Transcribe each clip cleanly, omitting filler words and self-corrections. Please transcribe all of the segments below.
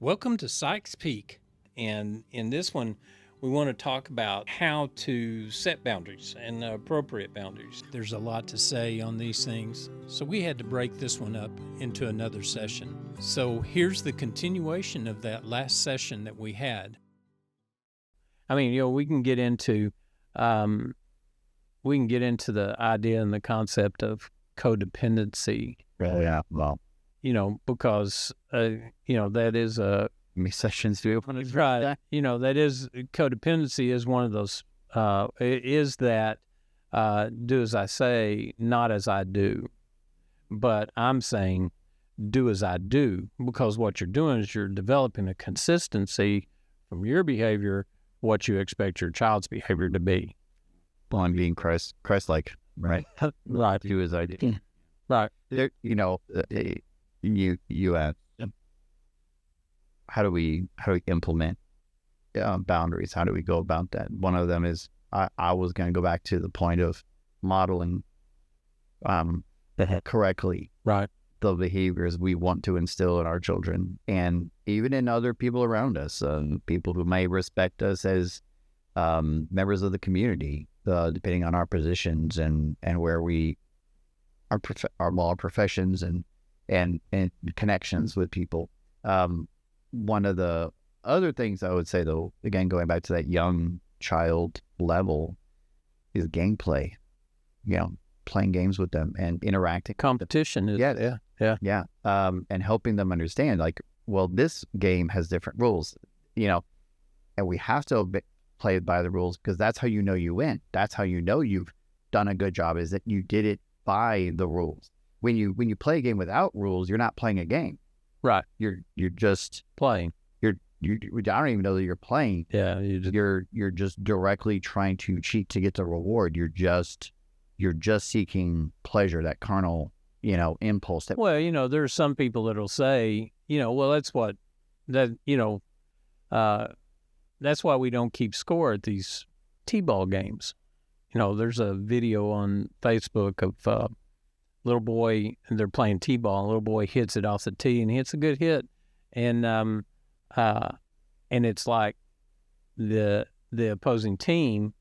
Welcome to Sykes Peak, and in this one, we want to talk about how to set boundaries and appropriate boundaries. There's a lot to say on these things, so we had to break this one up into another session. So here's the continuation of that last session that we had. I mean, we can get into the idea and the concept of codependency. Yeah, well, Because that is a sessions to open right. That is codependency is one of those. Is that do as I say, not as I do. But I'm saying do as I do, because what you're doing is you're developing a consistency from your behavior, what you expect your child's behavior to be. Well, I'm being Christ-like, right? Right. Do as I do. Right. There, you asked, how do we implement boundaries? How do we go about that? One of them is I was going to go back to the point of modeling correctly, right, the behaviors we want to instill in our children, and even in other people around us, people who may respect us as members of the community, depending on our positions and where we our professions and connections with people. One of the other things I would say, though, again, going back to that young child level, is gameplay. Playing games with them and interacting. Competition is yeah. And helping them understand, like, well, this game has different rules, and we have to play by the rules, because that's how you know you win. That's how you know you've done a good job, is that you did it by the rules. When you play a game without rules, you're not playing a game. Right. You're just playing. I don't even know that you're playing. Yeah. You're just directly trying to cheat to get the reward. You're just seeking pleasure, that carnal, impulse. There's some people that'll say, that's why we don't keep score at these T-ball games. There's a video on Facebook of little boy, and they're playing T-ball, and little boy hits it off the tee, and he hits a good hit. And it's like the opposing team,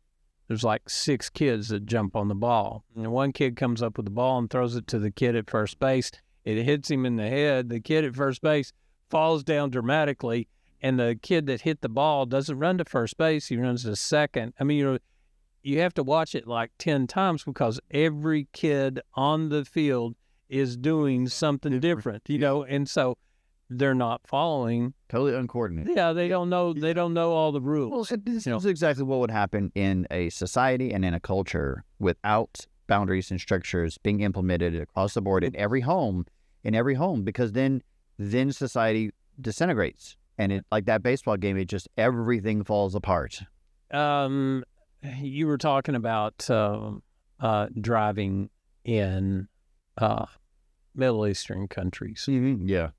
there's like 6 kids that jump on the ball. And one kid comes up with the ball and throws it to the kid at first base. It hits him in the head. The kid at first base falls down dramatically, and the kid that hit the ball doesn't run to first base. He runs to second. I mean, you have to watch it like 10 times, because every kid on the field is doing something different, and so they're not following. Totally uncoordinated. Yeah, they don't know all the rules. Well, this is exactly what would happen in a society and in a culture without boundaries and structures being implemented across the board in every home, because then society disintegrates. And it, like that baseball game, everything falls apart. You were talking about driving in Middle Eastern countries. Mm-hmm. Yeah.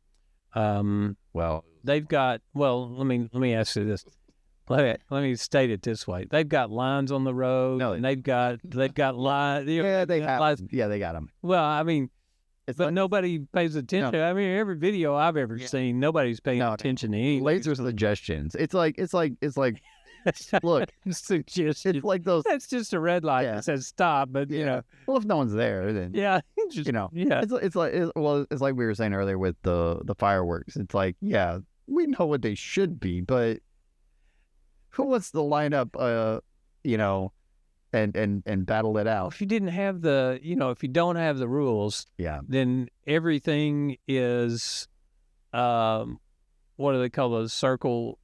Well, they've got. Well, let me ask you this. Let me state it this way: they've got lines on the road, and they've got lines. Yeah, they have. Lines. Yeah, they got them. Well, I mean, nobody pays attention. No. I mean, every video I've ever seen, nobody's paying attention to anything. Laser suggestions. It's like. Look, suggestions. It's like those. That's just a red light that says stop. But well, if no one's there, then It's like we were saying earlier with the fireworks. It's like, yeah, we know what they should be, but who wants to line up, and battle it out? If you didn't have if you don't have the rules, then everything is, what do they call those circle,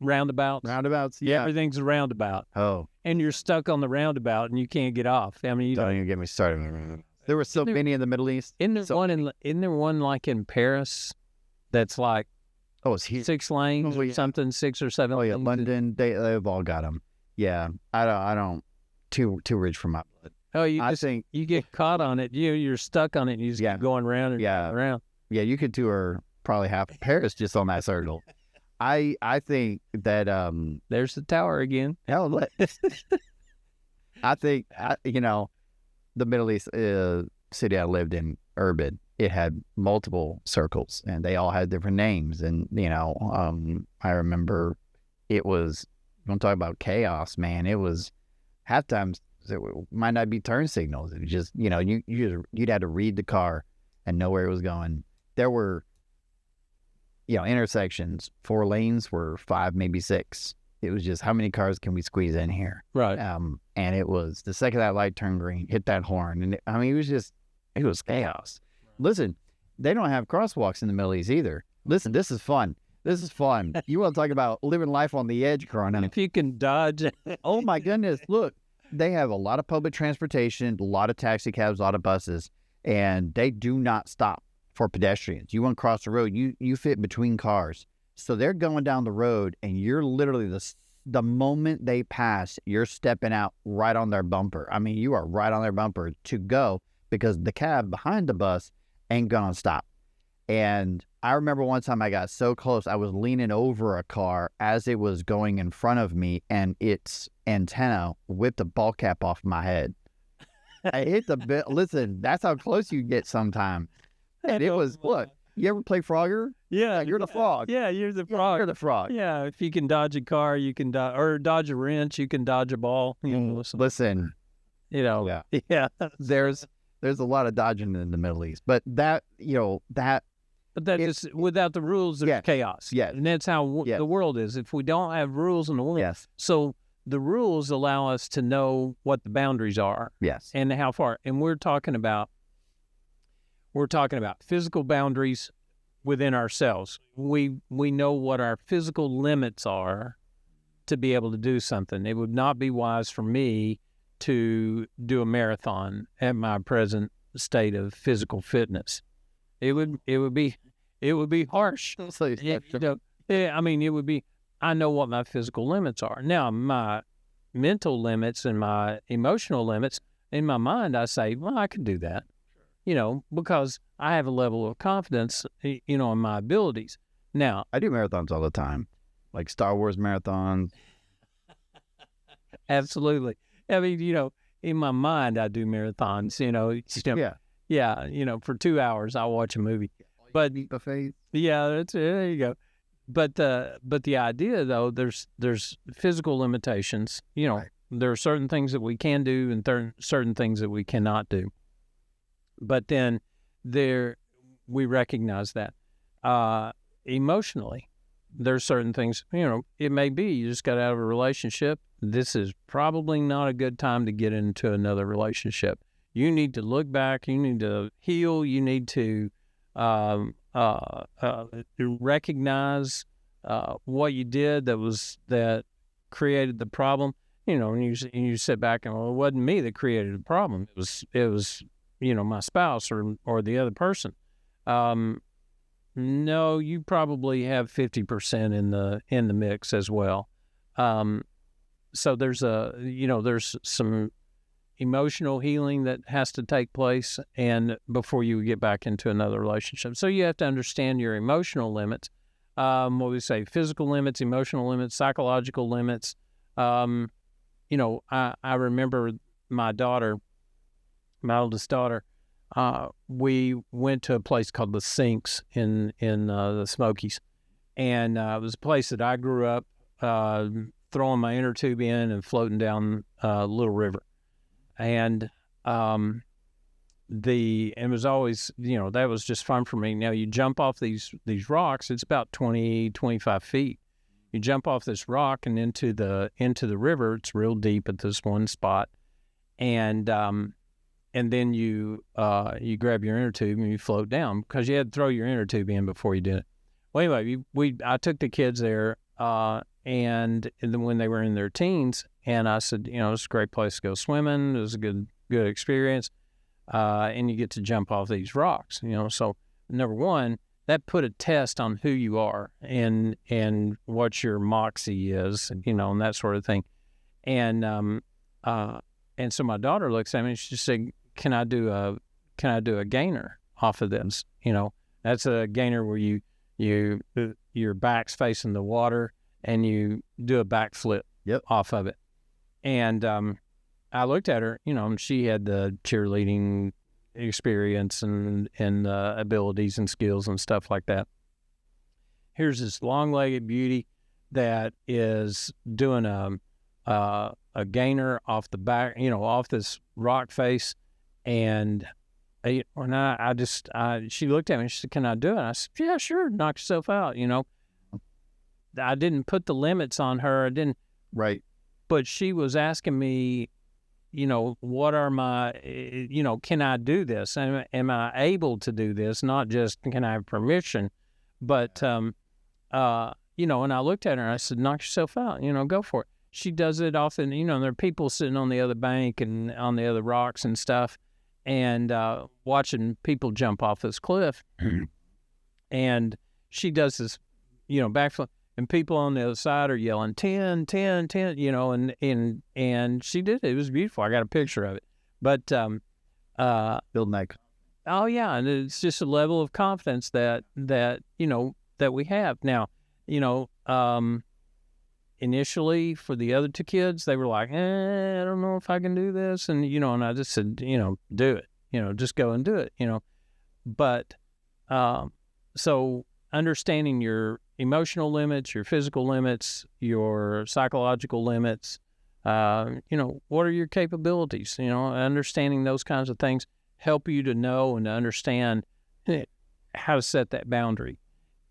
roundabouts? Yeah. Everything's a roundabout. Oh. And you're stuck on the roundabout and you can't get off. I mean, don't even get me started. There were so many in the Middle East. Isn't there one like in Paris that's like 6 lanes or something, 6 or 7 lanes? Oh, yeah, London, they've all got them. Yeah, I don't, too rich for my blood. Oh, you get caught on it. You're stuck on it and you just keep going around and around. Yeah, you could tour probably half of Paris just on that circle. I think that there's the tower again. Hell, I think the Middle East city I lived in, Urban, it had multiple circles, and they all had different names. And I remember it was. You want to talk about chaos, man? It was half times. It might not be turn signals. It was just you'd had to read the car and know where it was going. There were intersections. 4 lanes were 5, maybe 6. It was just how many cars can we squeeze in here? Right. And it was the second that light turned green, hit that horn, and it was chaos. Listen, they don't have crosswalks in the Middle East either. Listen, this is fun. This is fun. You want to talk about living life on the edge, Corona? If you can dodge. Oh my goodness! Look, they have a lot of public transportation, a lot of taxi cabs, a lot of buses, and they do not stop for pedestrians. You want to cross the road, you fit between cars. So they're going down the road, and you're literally the moment they pass, you're stepping out right on their bumper. I mean, you are right on their bumper to go because the cab behind the bus ain't gonna stop. And I remember one time I got so close, I was leaning over a car as it was going in front of me, and its antenna whipped a ball cap off my head. I hit the bit. Listen, that's how close you get sometimes. And it was, look, you ever play Frogger? Yeah. You're the frog. Yeah, you're the frog. You're the frog. Yeah, if you can dodge a car, you can dodge a wrench, you can dodge a ball. Listen. Yeah. There's a lot of dodging in the Middle East. But that. But that is without the rules, there's chaos. Yes. And that's how the world is. If we don't have rules in the world. Yes. So the rules allow us to know what the boundaries are. Yes. And how far. And we're talking about physical boundaries within ourselves. We know what our physical limits are to be able to do something. It would not be wise for me to do a marathon at my present state of physical fitness. It would be harsh. I mean, it would be. I know what my physical limits are. Now, my mental limits and my emotional limits, in my mind, I say, well, I can do that. Because I have a level of confidence, in my abilities. Now, I do marathons all the time, like Star Wars marathons. Absolutely. I mean, in my mind, I do marathons. For 2 hours, I'll watch a movie. But buffet. Yeah, there you go. But the idea, though, there's physical limitations. Right. There are certain things that we can do and certain things that we cannot do. But then we recognize that emotionally, there's certain things, it may be you just got out of a relationship. This is probably not a good time to get into another relationship. You need to look back. You need to heal. You need to recognize what you did that created the problem. And you sit back and, well, it wasn't me that created the problem. It was my spouse or the other person. No, you probably have 50% in the mix as well. So there's there's some emotional healing that has to take place and before you get back into another relationship. So you have to understand your emotional limits. What we say, physical limits, emotional limits, psychological limits. I remember my oldest daughter, we went to a place called the Sinks in the Smokies. And it was a place that I grew up throwing my inner tube in and floating down Little River. And it was always, that was just fun for me. Now you jump off these rocks, it's about 20, 25 feet. You jump off this rock and into the river. It's real deep at this one spot. And then you grab your inner tube and you float down because you had to throw your inner tube in before you did it. Well, anyway, I took the kids there, and then when they were in their teens, and I said, it's a great place to go swimming. It was a good experience, and you get to jump off these rocks. So number one, that put a test on who you are and what your moxie is, and that sort of thing. And so my daughter looks at me and she said, Can I do a gainer off of this? That's a gainer where your back's facing the water and you do a backflip off of it. And I looked at her, and she had the cheerleading experience and abilities and skills and stuff like that. Here's this long-legged beauty that is doing a gainer off the back, off this rock face, and she looked at me and she said, "Can I do it?" I said, "Yeah, sure. Knock yourself out." I didn't put the limits on her. I didn't. Right. But she was asking me, what are my, can I do this? Am I able to do this? Not just can I have permission, but, and I looked at her and I said, "Knock yourself out, go for it." She does it often, there are people sitting on the other bank and on the other rocks and stuff, and watching people jump off this cliff. And she does this, backflip. And people on the other side are yelling 10, 10, 10, and she did it. It was beautiful. I got a picture of it. But building that. Oh yeah, and it's just a level of confidence that we have now. Initially for the other two kids, they were like, I don't know if I can do this, and and I just said, do it. Just go and do it. But so understanding your emotional limits, your physical limits, your psychological limits, what are your capabilities? Understanding those kinds of things help you to know and to understand how to set that boundary,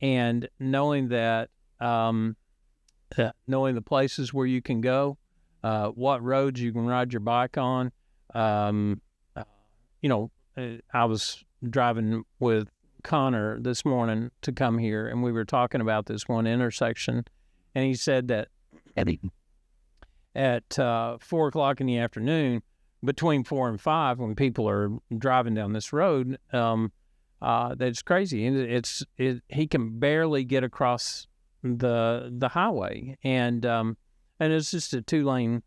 and knowing that, knowing the places where you can go, what roads you can ride your bike on. I was driving with Connor this morning to come here, and we were talking about this one intersection, and he said that at 4 o'clock in the afternoon, between 4 and 5, when people are driving down this road, that's crazy. He can barely get across the highway, and it's just a two lane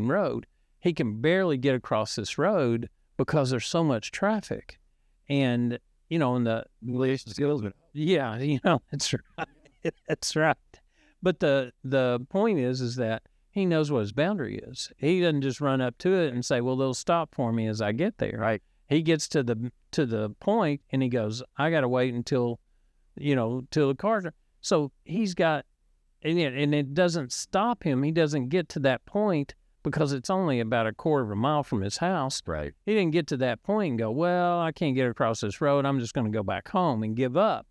road. He can barely get across this road because there's so much traffic, and in the skills. Yeah, that's right. That's right. But the point is that he knows what his boundary is. He doesn't just run up to it and say, "Well, they'll stop for me as I get there." Right. He gets to the point and he goes, "I got to wait until, till the car." So he's got, and it doesn't stop him. He doesn't get to that point because it's only about a quarter of a mile from his house. Right. He didn't get to that point and go, "Well, I can't get across this road. I'm just going to go back home and give up."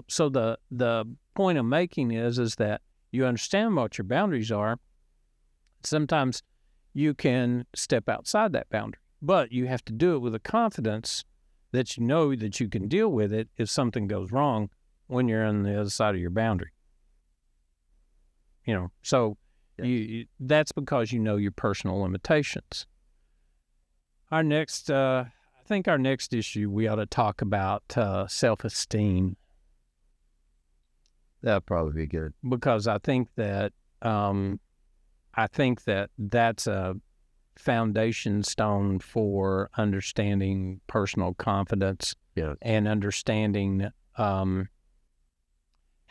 So the point I'm making is that you understand what your boundaries are. Sometimes you can step outside that boundary, but you have to do it with a confidence that you know that you can deal with it if something goes wrong when you're on the other side of your boundary. So that's because your personal limitations. I think our next issue, we ought to talk about self-esteem. That'd probably be good, because I think that that's a foundation stone for understanding personal confidence. Yeah. And understanding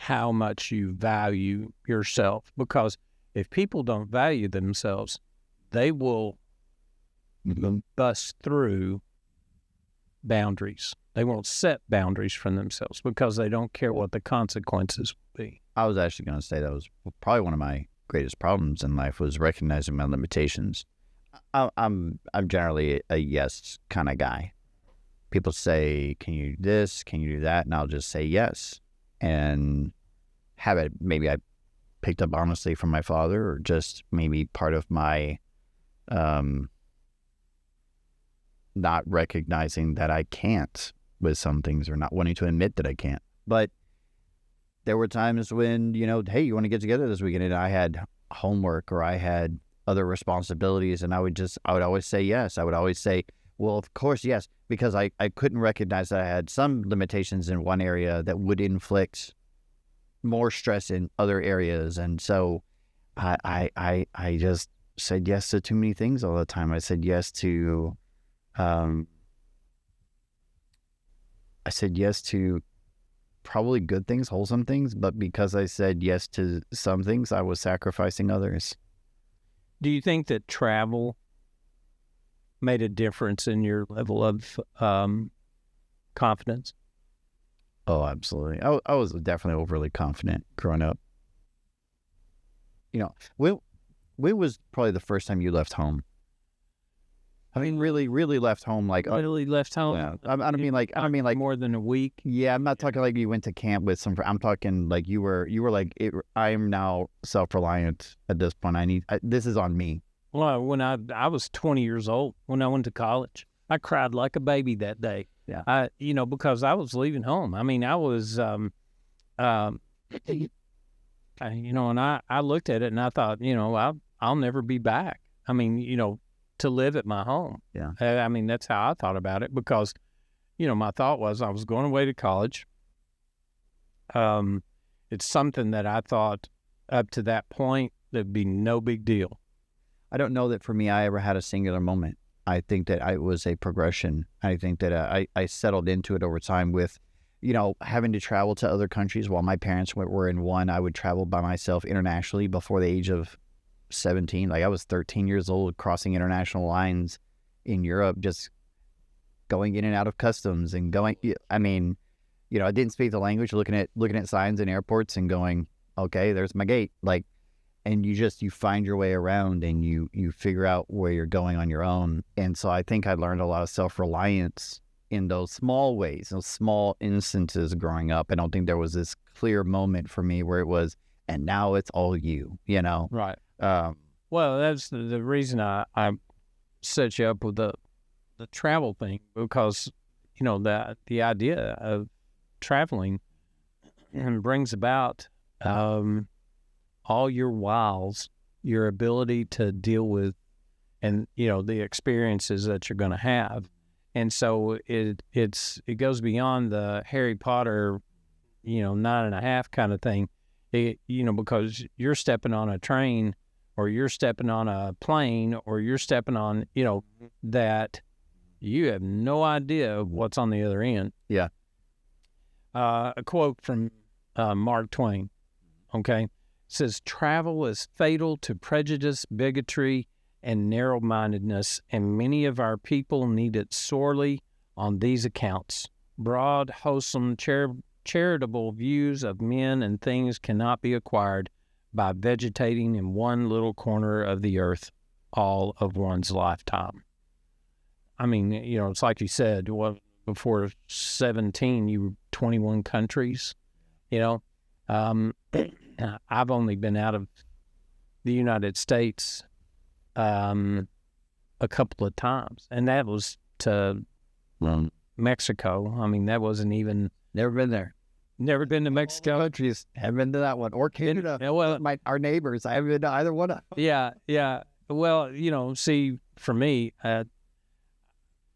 how much you value yourself. Because if people don't value themselves, they will bust through boundaries. They won't set boundaries for themselves because they don't care what the consequences will be. I was actually going to say that was probably one of my greatest problems in life, was recognizing my limitations. I'm generally a yes kind of guy. People say, "Can you do this? Can you do that?" And I'll just say yes. And have it, maybe I picked up honestly from my father, or just maybe part of my not recognizing that I can't with some things, or not wanting to admit that I can't. But there were times when, hey, you want to get together this weekend? And I had homework or I had other responsibilities, and I would always say yes. I would always say, well, of course, yes, because I couldn't recognize that I had some limitations in one area that would inflict more stress in other areas. And so I just said yes to too many things all the time. I said yes to probably good things, wholesome things, but because I said yes to some things, I was sacrificing others. Do you think that travel made a difference in your level of confidence? Oh, absolutely. I was definitely overly confident growing up. You know, when was probably the first time you left home? I mean, really, really left home. Like, Literally left home. yeah. I don't mean like more than a week. Yeah, I'm not talking like you went to camp with some. I'm talking like you were like, I am now self-reliant at this point. This is on me. Well, when I was 20 years old, when I went to college, I cried like a baby that day. Yeah. Because I was leaving home. I mean, I was, and I looked at it and I thought, I'll never be back. I mean, to live at my home. Yeah. I mean, that's how I thought about it because, my thought was I was going away to college. It's something that I thought up to that point there'd be no big deal. I don't know that for me I ever had a singular moment. I think that it was a progression. I think that I settled into it over time with, having to travel to other countries. While my parents were in one, I would travel by myself internationally before the age of 17. Like I was 13 years old, crossing international lines in Europe, just going in and out of customs and going. I mean, I didn't speak the language, looking at signs in airports and going, okay, there's my gate. Like, and you find your way around and you figure out where you're going on your own. And so I think I learned a lot of self-reliance in those small ways, those small instances growing up. I don't think there was this clear moment for me where it was, and now it's all you, Right. Well, that's the reason I set you up with the travel thing, because, the idea of traveling brings about all your wiles, your ability to deal with, and the experiences that you're going to have, and so it goes beyond the Harry Potter, 9.5 kind of thing, because you're stepping on a train, or you're stepping on a plane, or you're stepping on, that you have no idea what's on the other end. Yeah. A quote from Mark Twain. Okay. Says, travel is fatal to prejudice, bigotry, and narrow-mindedness, and many of our people need it sorely on these accounts. Broad, wholesome, charitable views of men and things cannot be acquired by vegetating in one little corner of the earth all of one's lifetime. I mean, it's like you said, before 17, you were 21 countries, I've only been out of the United States a couple of times, and that was to Mexico. I mean, that wasn't even... Never been there. Never been to Mexico? Countries, haven't been to that one. Or Canada. Our neighbors. I haven't been to either one of them. Yeah. Well, see, for me, I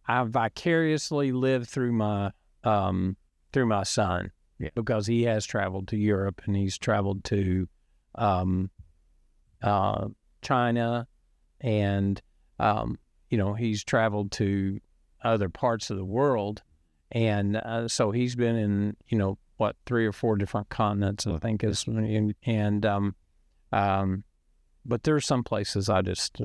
vicariously live through my son. Yeah. Because he has traveled to Europe and he's traveled to China, and he's traveled to other parts of the world, and so he's been in 3 or 4 different continents, I think is, but there's some places I just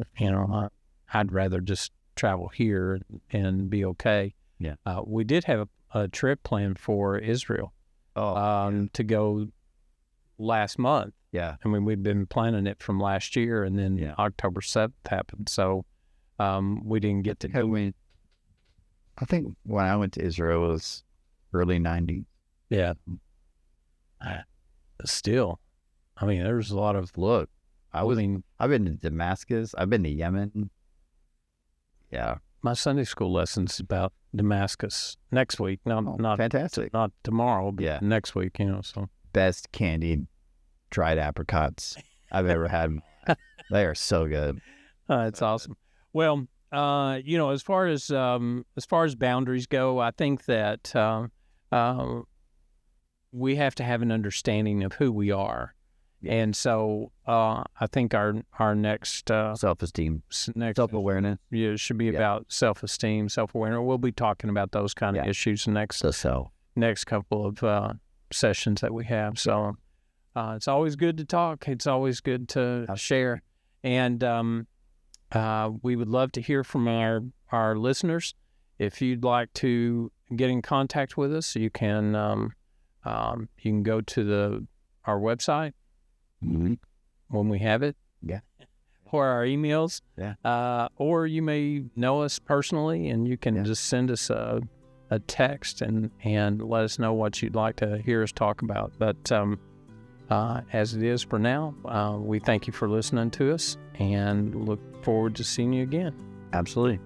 I'd rather just travel here and be okay. Yeah. We did have a trip planned for Israel. To go last month. Yeah. I mean, we'd been planning it from last year, and then October 7th happened. So we didn't get to do it. I think when I went to Israel, it was early 90s. Yeah. Still, I mean, there's a lot of... Look, I've been to Damascus. I've been to Yemen. Yeah. My Sunday school lesson's about Damascus next week. Not fantastic. Not tomorrow, but next week, So best candied dried apricots I've ever had. They are so good. It's awesome. Well, as far as boundaries go, I think that we have to have an understanding of who we are. And so I think our next self-esteem, self-awareness, should be about self-esteem, self-awareness. We'll be talking about those kind of issues next couple of sessions that we have. So it's always good to talk. It's always good to share. And We would love to hear from our listeners. If you'd like to get in contact with us, you can go to our website when we have it. Yeah. Or our emails. Yeah. Or you may know us personally, and you can just send us a text and let us know what you'd like to hear us talk about. But as it is for now, we thank you for listening to us and look forward to seeing you again. Absolutely.